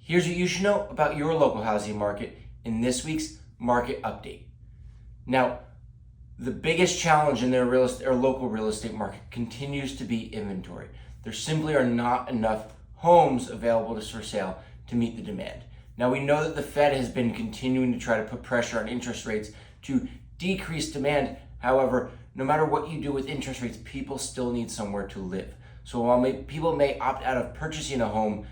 Here's what you should know about your local housing market in this week's market update. Now, the biggest challenge in their local real estate market continues to be inventory. There simply are not enough homes available for sale to meet the demand. Now, we know that the Fed has been continuing to try to put pressure on interest rates to decrease demand. However, no matter what you do with interest rates, people still need somewhere to live. So while people may opt out of purchasing a home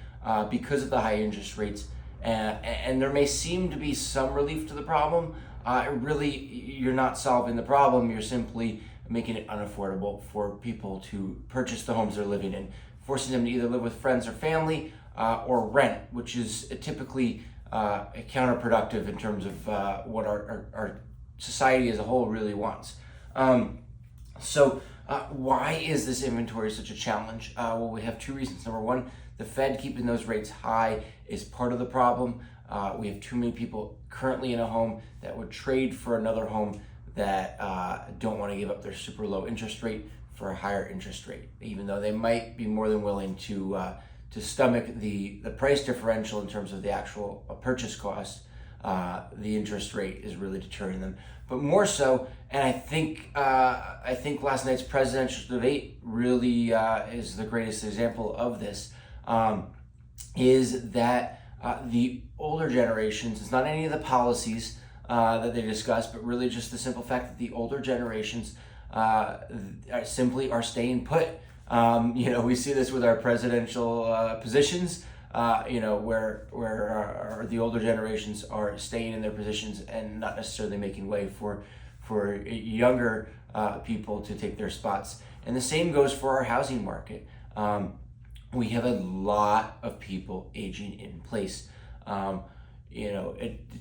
because of the high interest rates, and there may seem to be some relief to the problem, you're not solving the problem. You're simply making it unaffordable for people to purchase the homes they're living in, forcing them to either live with friends or family or rent, which is typically counterproductive in terms of what our society as a whole really wants. Why is this inventory such a challenge? Well, we have two reasons. Number one, the Fed keeping those rates high is part of the problem. We have too many people currently in a home that would trade for another home that don't want to give up their super low interest rate for a higher interest rate, even though they might be more than willing to stomach the price differential in terms of the actual purchase cost. The interest rate is really deterring them. But more so, and I think last night's presidential debate really is the greatest example of this, is that the older generations, it's not any of the policies that they discuss, but really just the simple fact that the older generations simply are staying put. We see this with our presidential positions, where the older generations are staying in their positions and not necessarily making way for younger people to take their spots. And the same goes for our housing market. We have a lot of people aging in place.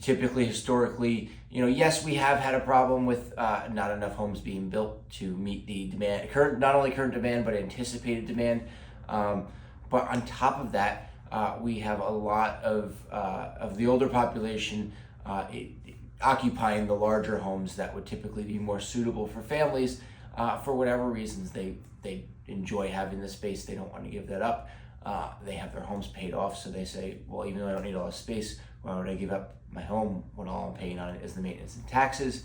Typically, historically, yes, we have had a problem with not enough homes being built to meet the demand, not only current demand, but anticipated demand. But on top of that, we have a lot of the older population occupying the larger homes that would typically be more suitable for families. For whatever reasons, they enjoy having the space. They don't want to give that up. They have their homes paid off, so they say, well, even though I don't need all this space, why would I give up my home when all I'm paying on it is the maintenance and taxes?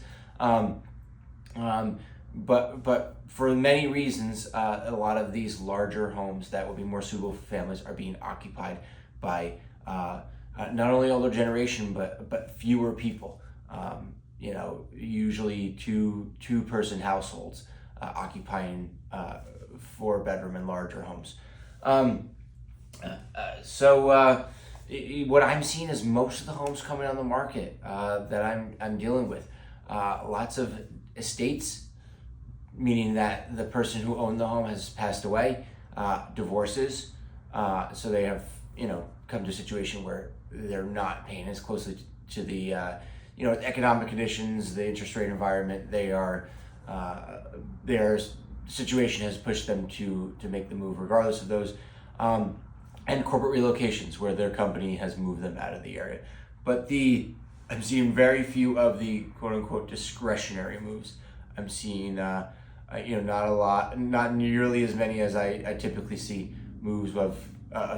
But for many reasons, a lot of these larger homes that would be more suitable for families are being occupied by not only older generation, but fewer people. Usually two-person households occupying 4-bedroom and larger homes. What I'm seeing is most of the homes coming on the market that I'm dealing with, lots of estates, meaning that the person who owned the home has passed away, divorces, so they have come to a situation where they're not paying as closely to the economic conditions, the interest rate environment. Their situation has pushed them to make the move regardless of those, and corporate relocations where their company has moved them out of the area. But I'm seeing very few of the quote unquote discretionary moves. I'm seeing not a lot, not nearly as many as I typically see moves of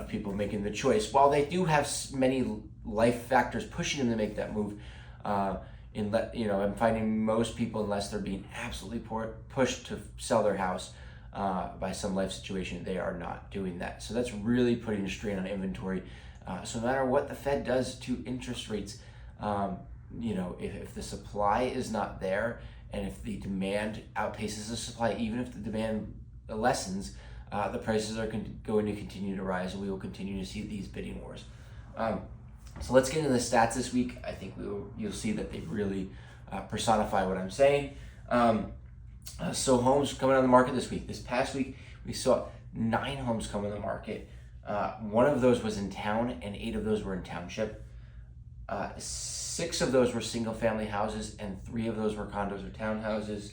people making the choice. While they do have many life factors pushing them to make that move, I'm finding most people, unless they're being absolutely pushed to sell their house by some life situation, they are not doing that. So that's really putting a strain on inventory. So no matter what the Fed does to interest rates, if the supply is not there, and if the demand outpaces the supply, even if the demand lessens, the prices are going to continue to rise, and we will continue to see these bidding wars. So let's get into the stats this week. I think you'll see that they really personify what I'm saying. So homes coming on the market this week. This past week, we saw 9 homes come on the market. 1 of those was in town, and 8 of those were in township. 6 of those were single-family houses, and 3 of those were condos or townhouses.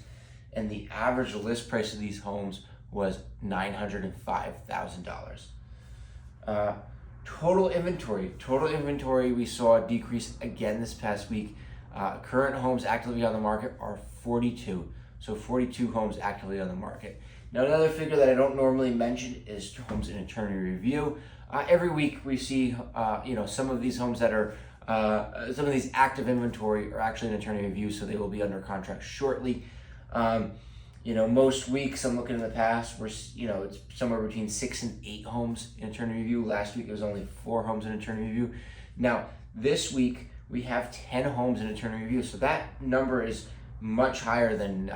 And the average list price of these homes was $905,000. Total inventory, we saw a decrease again this past week. Current homes actively on the market are 42. So 42 homes actively on the market. Now, another figure that I don't normally mention is homes in attorney review. every week we see, some of these homes that are, some of these active inventory are actually in attorney review, so they will be under contract shortly. Most weeks I'm looking in the past, it's somewhere between 6 and 8 homes in attorney review. Last week it was only 4 homes in attorney review. Now, this week we have 10 homes in attorney review, so that number is much higher than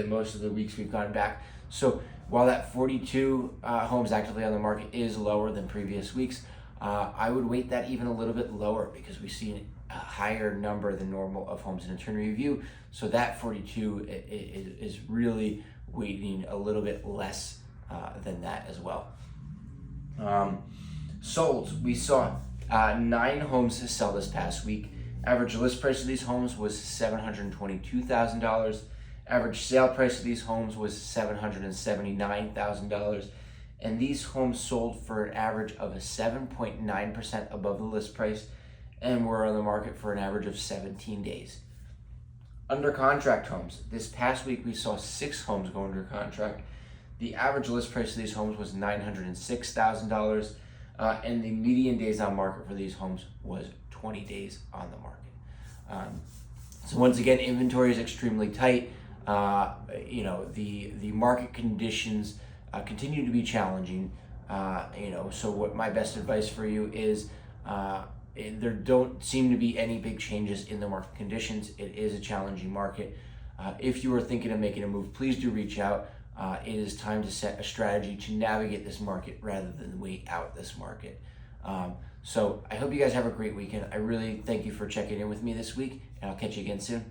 most of the weeks we've gone back. So while that 42 homes actively on the market is lower than previous weeks, I would weight that even a little bit lower because we see a higher number than normal of homes in attorney review. So that 42 is really weighting a little bit less than that as well. Sold, we saw 9 homes sell this past week. Average list price of these homes was $722,000. Average sale price of these homes was $779,000. And these homes sold for an average of a 7.9% above the list price and were on the market for an average of 17 days. Under contract homes, this past week we saw 6 homes go under contract. The average list price of these homes was $906,000, and the median days on market for these homes was 20 days on the market. So once again, inventory is extremely tight. The market conditions continue to be challenging. So what my best advice for you is, there don't seem to be any big changes in the market conditions. It is a challenging market. If you are thinking of making a move, please do reach out. It is time to set a strategy to navigate this market rather than wait out this market. So I hope you guys have a great weekend. I really thank you for checking in with me this week, and I'll catch you again soon.